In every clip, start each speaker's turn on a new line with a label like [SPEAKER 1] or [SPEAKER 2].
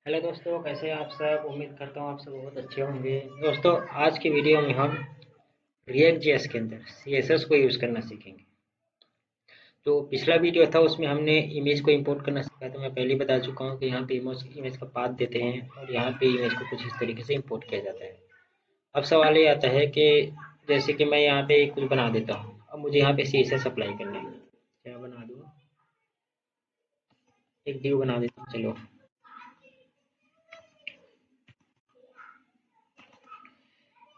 [SPEAKER 1] Hello दोस्तों, कैसे हैं आप सब। उम्मीद करता हूँ आप सब बहुत अच्छे होंगे। दोस्तों, आज की वीडियो में हम रिएक्ट जेएस के अंदर सीएसएस को यूज़ करना सीखेंगे। जो पिछला वीडियो था उसमें हमने इमेज को इंपोर्ट करना सीखा, तो मैं पहले ही बता चुका हूँ कि यहाँ पे इमेज का पाथ देते हैं और यहाँ पे इमेज को कुछ इस तरीके से इंपोर्ट किया जाता है। अब सवाल ये आता है कि जैसे कि मैं यहाँ पे कुछ बना देता हूँ, अब मुझे यहाँ पे सीएसएस अप्लाई करना है। क्या बना दूँ? एक डिव बना देता हूँ। चलो,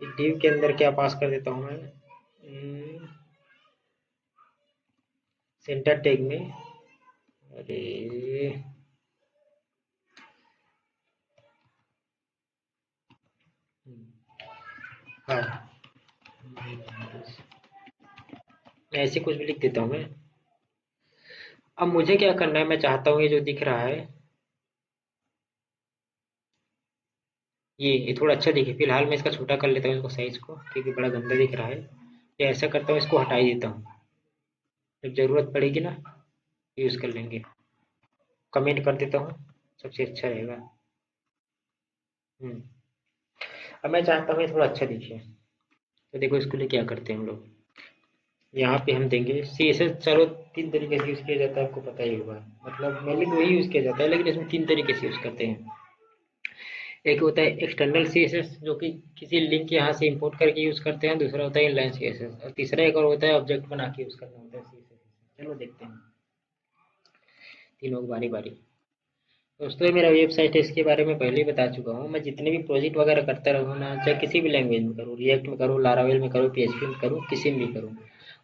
[SPEAKER 1] डिव के अंदर क्या पास कर देता हूँ मैं, सेंटर टैग में। अरे हाँ, ऐसे कुछ भी लिख देता हूँ मैं। अब मुझे क्या करना है, मैं चाहता हूँ ये जो दिख रहा है ये थोड़ा अच्छा दिखे। फिलहाल मैं इसका छोटा कर लेता हूँ, इसको साइज को, क्योंकि बड़ा गंदा दिख रहा है। ये ऐसा करता हूँ, इसको हटा ही देता हूँ। जब ज़रूरत पड़ेगी ना, यूज़ कर लेंगे। कमेंट कर देता हूँ, सबसे अच्छा रहेगा। हम्म। अब मैं चाहता हूँ ये थोड़ा अच्छा दिखे, तो देखो इसके लिए क्या करते हैं हम लोग। यहाँ पे हम देंगे सी एस एस। चलो, तीन तरीके से यूज़ किया जाता है, आपको पता ही होगा। मतलब मेनली तो वही यूज़ किया जाता है, लेकिन इसमें तीन तरीके से यूज़ करते हैं। एक होता है एक्सटर्नल सीएसएस, जो कि किसी लिंक यहाँ से इंपोर्ट करके यूज़ करते हैं। दूसरा होता है इनलाइन सीएसएस, और तीसरा एक और होता है ऑब्जेक्ट बना के यूज़ करना होता है सीएसएस। चलो देखते हैं तीनों बारी बारी। दोस्तों, ये मेरा वेबसाइट है, इसके बारे में पहले ही बता चुका हूँ। मैं जितने भी प्रोजेक्ट वगैरह करता रहूँ ना, चाहे किसी भी लैंग्वेज में करूँ, रिएक्ट में करूँ, लारावेल में करूँ, पीएचपी में करूँ, किसी में भी करूँ,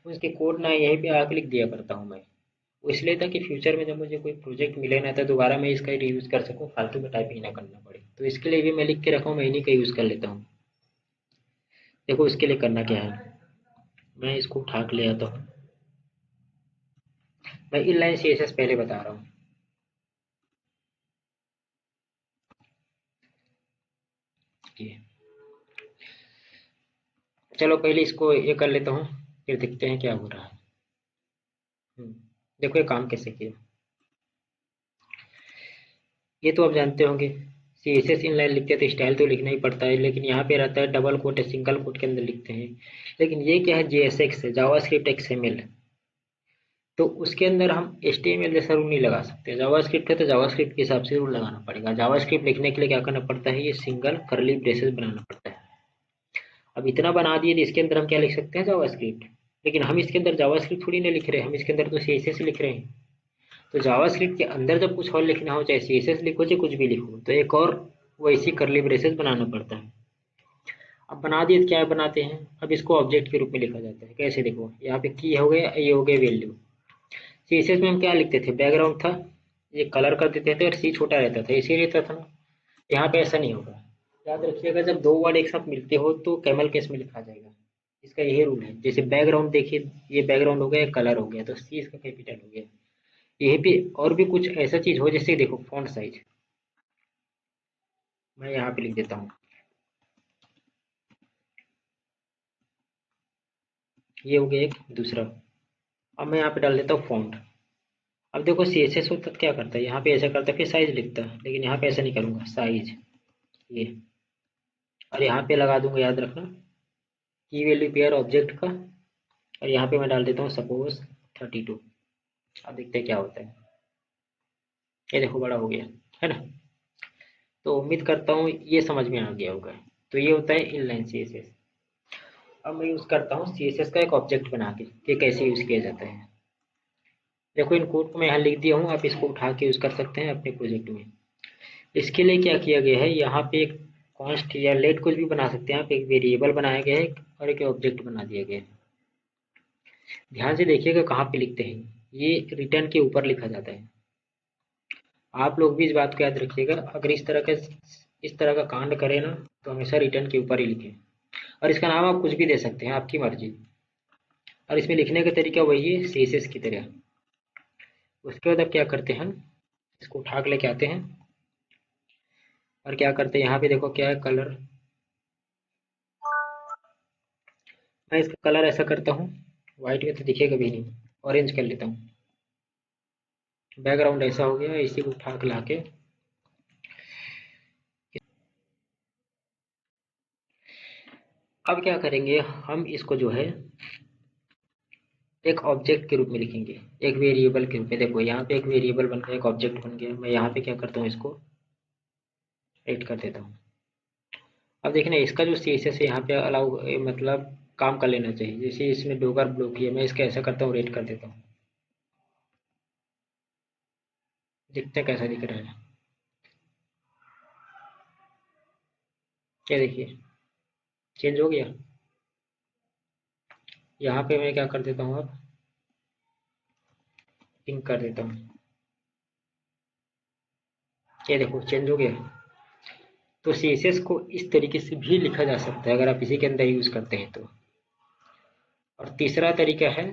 [SPEAKER 1] उसके कोड ना यहीं पे आके लिख दिया करता हूँ मैं। वो इसलिए था कि फ्यूचर में जब मुझे कोई प्रोजेक्ट मिले ना, तो दोबारा मैं इसका रीयूज़ कर सकूँ, फालतू में टाइपिंग ना करना पड़े। तो इसके लिए भी मैं लिख के रखा हूँ, मैं इन्हीं का यूज़ कर लेता हूँ। देखो इसके लिए करना क्या है, मैं इसको उठा के ले आता हूँ। मैं इनलाइन सीएसएस पहले बता रहा हूँ। ये चलो पहले इसको ये कर लेता हूँ, फिर देखते हैं क्या हो रहा है। देखो ये काम कैसे किया। ये तो आप जानते होंगे, सीएसएस इनलाइन लिखते हैं तो स्टाइल तो लिखना ही पड़ता है, लेकिन यहाँ पे रहता है डबल कोट या सिंगल कोट के अंदर लिखते हैं। लेकिन ये क्या है, जेएसएक्स है, जावास्क्रिप्ट एक्सएमएल। तो उसके अंदर हम एचटीएमएल जैसा रूल नहीं लगा सकते। जावास्क्रिप्ट है तो जावास्क्रिप्ट के हिसाब से रूल लगाना पड़ेगा। जावास्क्रिप्ट लिखने के लिए क्या करना पड़ता है, ये सिंगल कर्ली ब्रेसेस बनाना पड़ता है। अब इतना बना दिए तो इसके अंदर हम क्या लिख सकते हैं, जावास्क्रिप्ट। लेकिन हम इसके अंदर जावास्क्रिप्ट थोड़ी ना लिख रहे हैं, हम इसके अंदर तो सीएसएस लिख रहे हैं। तो जावास्क्रिप्ट के अंदर जब कुछ और लिखना हो, चाहे सीएसएस लिखो चाहे कुछ भी लिखो, तो एक और वैसी कर्ली ब्रेसेस बनाना पड़ता है। अब बना दिए तो क्या बनाते हैं, अब इसको ऑब्जेक्ट के रूप में लिखा जाता है। कैसे, देखो यहाँ पे की हो गया, ये हो गया वैल्यू। सीएसएस में हम क्या लिखते थे, बैकग्राउंड था, ये कलर कर देते थे और सी छोटा रहता था, इसी रहता था ना। यहाँ पे ऐसा नहीं होगा। याद रखिएगा, जब दो वर्ड एक साथ मिलते हो तो कैमल केस में लिखा जाएगा। इसका यही रूल है। जैसे बैकग्राउंड देखिए, ये बैकग्राउंड हो गया, कलर हो गया, तो सी इसका कैपिटल हो गया। यही पे और भी कुछ ऐसा चीज हो, जैसे देखो फॉन्ट साइज, मैं यहाँ पे लिख देता हूँ, ये हो गया एक दूसरा। अब मैं यहाँ पे डाल देता हूँ फॉन्ट। अब देखो सीएसएस होता तो क्या करता है, यहाँ पे ऐसा करता है, फिर साइज लिखता है, लेकिन यहाँ पे ऐसा नहीं करूंगा, साइज ये। और यहाँ पे लगा दूंगा, याद रखना, की वैल्यू पेयर ऑब्जेक्ट का। और यहाँ पे मैं डाल देता हूँ सपोज 32। अब देखते हैं क्या होता है। ये देखो बड़ा हो गया, है ना। तो उम्मीद करता हूँ ये समझ में आ गया होगा। तो ये होता है इनलाइन सीएसएस। अब मैं यूज़ करता हूँ सीएसएस का एक ऑब्जेक्ट बना के, कि कैसे यूज़ किया जाता है। देखो इन कोड को मैं यहाँ लिख दिया हूँ, आप इसको उठा के यूज़ कर सकते हैं अपने प्रोजेक्ट में। इसके लिए क्या किया गया है, यहाँ पे एक कॉन्स्ट या लेट कुछ भी बना सकते हैं आप, एक वेरिएबल बनाया गया है और एक ऑब्जेक्ट बना दिया गया है। ध्यान से देखिएगा कहाँ पे लिखते हैं, ये रिटर्न के ऊपर लिखा जाता है। आप लोग भी इस बात को याद रखिएगा, अगर इस तरह का कांड करें ना, तो हमेशा रिटर्न के ऊपर ही लिखें। और इसका नाम आप कुछ भी दे सकते हैं, आपकी मर्जी। और इसमें लिखने का तरीका वही है सीएसएस की तरह। उसके बाद अब क्या करते हैं, इसको उठा के लेके आते हैं और क्या करते हैं, यहाँ पे देखो क्या है, कलर। मैं इसका कलर ऐसा करता हूँ, व्हाइट में तो दिखेगा भी नहीं, ऑरेंज कर लेता हूँ। बैकग्राउंड ऐसा हो गया, इसी को उठा के लाके अब क्या करेंगे, हम इसको जो है एक ऑब्जेक्ट के रूप में लिखेंगे, एक वेरिएबल के रूप में। देखो यहाँ पे एक वेरिएबल बन गया, एक ऑब्जेक्ट बन गया। मैं यहाँ पे क्या करता हूँ, इसको एड कर देता हूँ। अब देखना इसका जो CSS है यहाँ पे अलाउ मतलब काम कर लेना चाहिए। जैसे इसमें डोगर ब्लॉक है, मैं इसका ऐसा करता हूँ, रेड कर देता हूँ। देखते हैं कैसा दिख रहा है। क्या देखिए चेंज हो गया। यहाँ पे मैं क्या कर देता हूँ, अब पिंक कर देता हूँ। ये देखो चेंज हो गया। तो CSS को इस तरीके से भी लिखा जा सकता है अगर आप इसी के अंदर यूज करते हैं तो। और तीसरा तरीका है,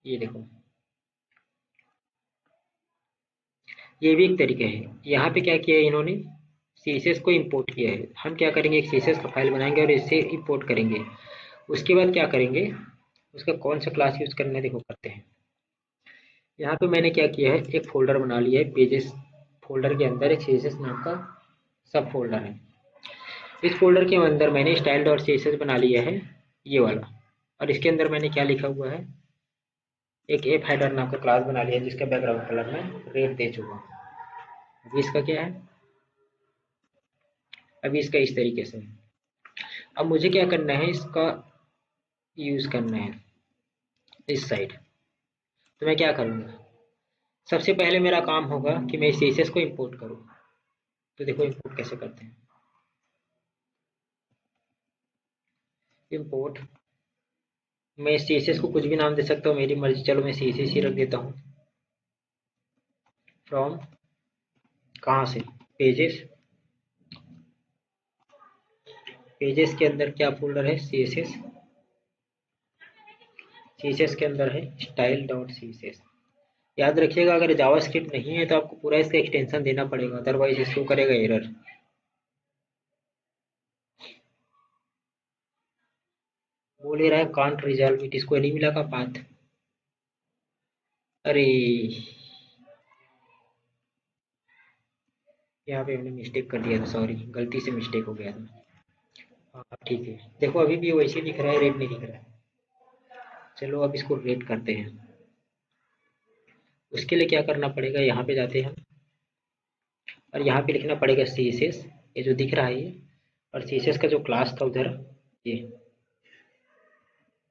[SPEAKER 1] ये देखो, ये भी एक तरीका है। यहाँ पे क्या किया है इन्होंने, CSS को इंपोर्ट किया है। हम क्या करेंगे, एक CSS का फाइल बनाएंगे और इसे इंपोर्ट करेंगे। उसके बाद क्या करेंगे, उसका कौन सा क्लास यूज करना है देखो करते हैं। यहाँ पे मैंने क्या किया है, एक फोल्डर बना लिया है, पेजेस फोल्डर के अंदर एक CSS नाम का सब फोल्डर है। इस फोल्डर के अंदर मैंने स्टाइल डॉट CSS बना लिया है, ये वाला। और इसके अंदर मैंने क्या लिखा हुआ है, एक एप हेडर नाम का क्लास बना लिया है, जिसका बैकग्राउंड कलर में रेड दे चुका हूँ। अभी इसका क्या है, अभी इसका इस तरीके से। अब मुझे क्या करना है, इसका यूज करना है इस साइड। तो मैं क्या करूँगा, सबसे पहले मेरा काम होगा कि मैं इस CSS को इंपोर्ट करूँ। तो देखो इंपोर्ट कैसे करते हैं। इंपोर्ट, मैं इस CSS को कुछ भी नाम दे सकता हूँ, मेरी मर्जी। चलो मैं CSS ही रख देता हूँ। फ्रॉम, कहाँ से, पेजेस। पेजेस के अंदर क्या फोल्डर है, CSS। CSS के अंदर है स्टाइल डॉट CSS। याद रखिएगा अगर जावास्क्रिप्ट नहीं है तो आपको पूरा इसका एक्सटेंशन देना पड़ेगा, अदरवाइज इसको करेगा एरर। बोल ही रहा है कांट रिजॉल्व इट, इसको नहीं मिला का पाथ। अरे यहाँ पे हमने मिस्टेक कर दिया था, सॉरी, गलती से मिस्टेक हो गया था। हाँ ठीक है, देखो अभी भी वैसे दिख रहा है, रेड नहीं दिख रहा है। चलो अब इसको रेड करते हैं। उसके लिए क्या करना पड़ेगा, यहाँ पे जाते हैं हम और यहाँ पे लिखना पड़ेगा CSS, ये जो दिख रहा है ये। और CSS का जो क्लास था उधर, ये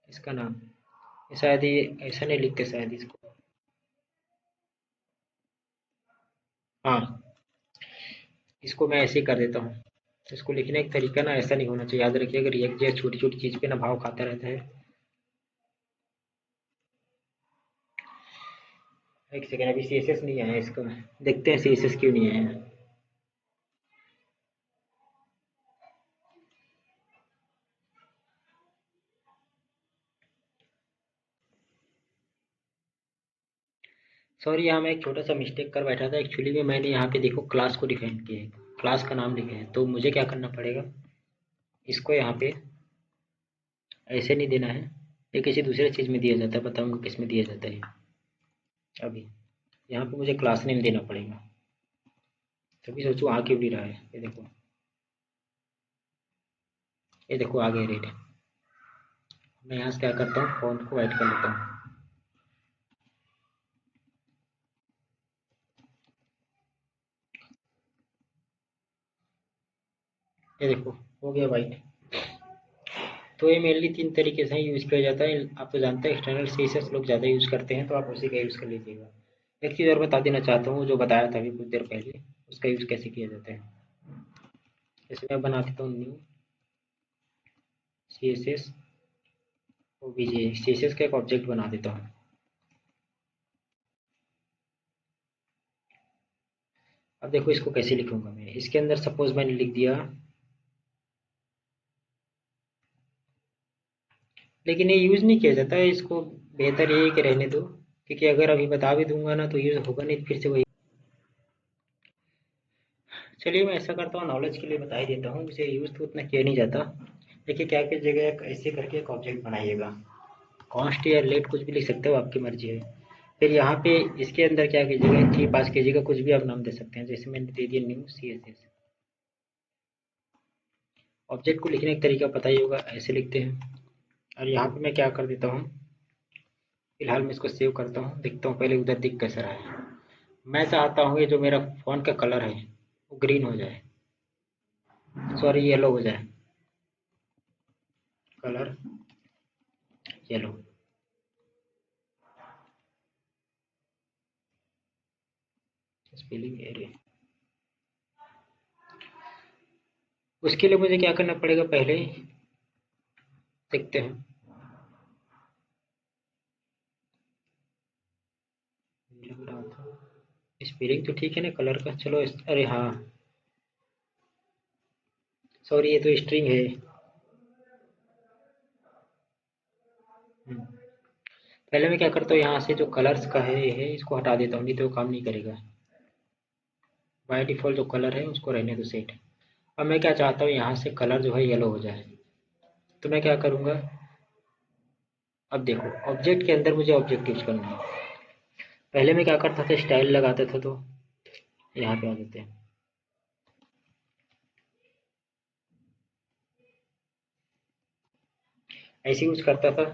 [SPEAKER 1] इसका नाम, ये शायद ये ऐसा नहीं लिखते शायद इसको। हाँ, इसको मैं ऐसे ही कर देता हूँ। इसको लिखने का तरीका ना ऐसा नहीं होना चाहिए, याद रखिए। अगर रिएक्ट जो छोटी छोटी चीज़ पे ना भाव खाता रहता है। एक सेकेंड, अभी CSS नहीं आया इसका, देखते हैं CSS क्यों नहीं आया। सॉरी, यहाँ मैं एक छोटा सा मिस्टेक कर बैठा था। एक्चुअली में मैंने यहाँ पे देखो क्लास को डिफाइन किया है, क्लास का नाम लिखा है। तो मुझे क्या करना पड़ेगा, इसको यहाँ पे ऐसे नहीं देना है, ये किसी दूसरे चीज़ में दिया जाता है, बताऊँगा किस में दिया जाता है। अभी यहाँ पे मुझे क्लास नेम देना पड़ेगा। तभी सोचो आ क्यों नहीं रहा है। ये देखो, ये देखो आ गया रेड। मैं यहाँ से क्या करता हूँ, फॉन्ट को वाइट कर लेता हूँ। ये देखो हो गया वाइट। तो ये मेनली तीन तरीके से यूज़ किया जाता है। आप तो जानते हैं एक्सटर्नल CSS लोग ज़्यादा यूज़ करते हैं, तो आप उसी का यूज़ कर लीजिएगा। एक चीज़ और बता देना चाहता हूँ, जो बताया था अभी कुछ देर पहले, उसका यूज़ कैसे किया जाता है। जैसे मैं बना देता हूँ न्यू CSS OBJ, CSS का एक ऑब्जेक्ट बना देता हूँ। अब देखो इसको कैसे लिखूंगा मैं, इसके अंदर सपोज मैंने लिख दिया, लेकिन ये यूज़ नहीं किया जाता है। इसको बेहतर यही कि रहने दो, क्योंकि अगर अभी बता भी दूंगा ना तो यूज़ होगा नहीं, फिर से वही। चलिए मैं ऐसा करता हूँ, नॉलेज के लिए बता ही देता हूँ, इसे यूज़ तो उतना किया नहीं जाता। देखिए क्या कीजिएगा, ऐसे करके एक ऑब्जेक्ट बनाइएगा। कॉन्स्ट या लेट कुछ भी लिख सकते हो, आपकी मर्जी है। फिर यहाँ पे इसके अंदर क्या कीजिएगा, की पास कीजिएगा, कुछ भी आप नाम दे सकते हैं। जैसे मैंने दे दिया न्यू CSS। ऑब्जेक्ट को लिखने का तरीका पता ही होगा, ऐसे लिखते हैं। और यहाँ पे मैं क्या कर देता हूँ, फिलहाल मैं इसको सेव करता हूँ, देखता हूँ पहले उधर दिख कैसा रहा है। मैं चाहता हूँ ये जो मेरा फ़ॉन्ट का कलर है वो ग्रीन हो जाए, सॉरी येलो हो जाए, कलर येलो। Spelling error. उसके लिए मुझे क्या करना पड़ेगा, पहले देखते हैं। लग रहा था स्पेलिंग तो ठीक है ना कलर का, चलो अरे हाँ सॉरी, ये तो स्ट्रिंग है। हम्म, पहले मैं क्या करता हूँ, यहाँ से जो कलर्स का है ये है, इसको हटा देता हूँ, नहीं तो वो काम नहीं करेगा। बाय डिफ़ॉल्ट जो कलर है उसको रहने दो सेट। अब मैं क्या चाहता हूँ, यहाँ से कलर जो है येलो हो जाए। तो मैं क्या करूँगा, अब देखो ऑब्जेक्ट के अंदर मुझे ऑब्जेक्ट यूज करना है। पहले मैं क्या करता था, स्टाइल लगाता था, तो यहाँ पे आ देते हैं। ऐसे यूज करता था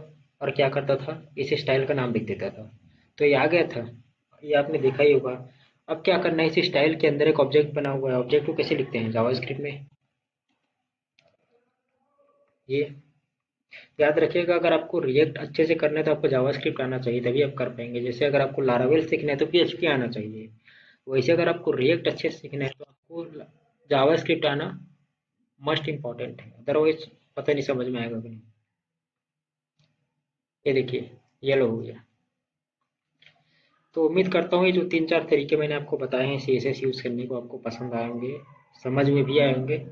[SPEAKER 1] और क्या करता था, इस स्टाइल का नाम लिख देता था, तो ये आ गया था। ये आपने देखा ही होगा। अब क्या करना है, इस स्टाइल के अंदर एक ऑब्जेक्ट बना हुआ है, ऑब्जेक्ट को कैसे लिखते हैं जावास्क्रिप्ट में, ये याद रखिएगा। अगर आपको रिएक्ट अच्छे से करना है तो आपको जावास्क्रिप्ट आना चाहिए, तभी आप कर पाएंगे। जैसे अगर आपको लारावेल सीखना है तो पीएचपी आना चाहिए, वैसे अगर आपको रिएक्ट अच्छे से सीखना है तो आपको जावास्क्रिप्ट आना मस्ट इम्पॉर्टेंट है, अदरवाइज पता नहीं समझ में आएगा कि नहीं। ये देखिए येलो हो गया। तो उम्मीद करता हूँ ये जो 3-4 तरीके मैंने आपको बताए हैं सीएसएस यूज़ करने को, आपको पसंद आए होंगे, समझ में भी आए होंगे।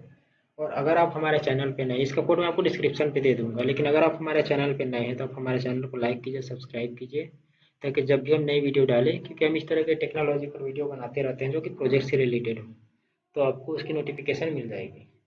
[SPEAKER 1] और अगर आप हमारे चैनल पे नए, इसका कोड मैं आपको डिस्क्रिप्शन पे दे दूंगा, लेकिन अगर आप हमारे चैनल पे नए हैं तो आप हमारे चैनल को लाइक कीजिए, सब्सक्राइब कीजिए, ताकि जब भी हम नई वीडियो डालें, क्योंकि हम इस तरह के टेक्नोलॉजी पर वीडियो बनाते रहते हैं जो कि प्रोजेक्ट से रिलेटेड हो, तो आपको उसकी नोटिफिकेशन मिल जाएगी।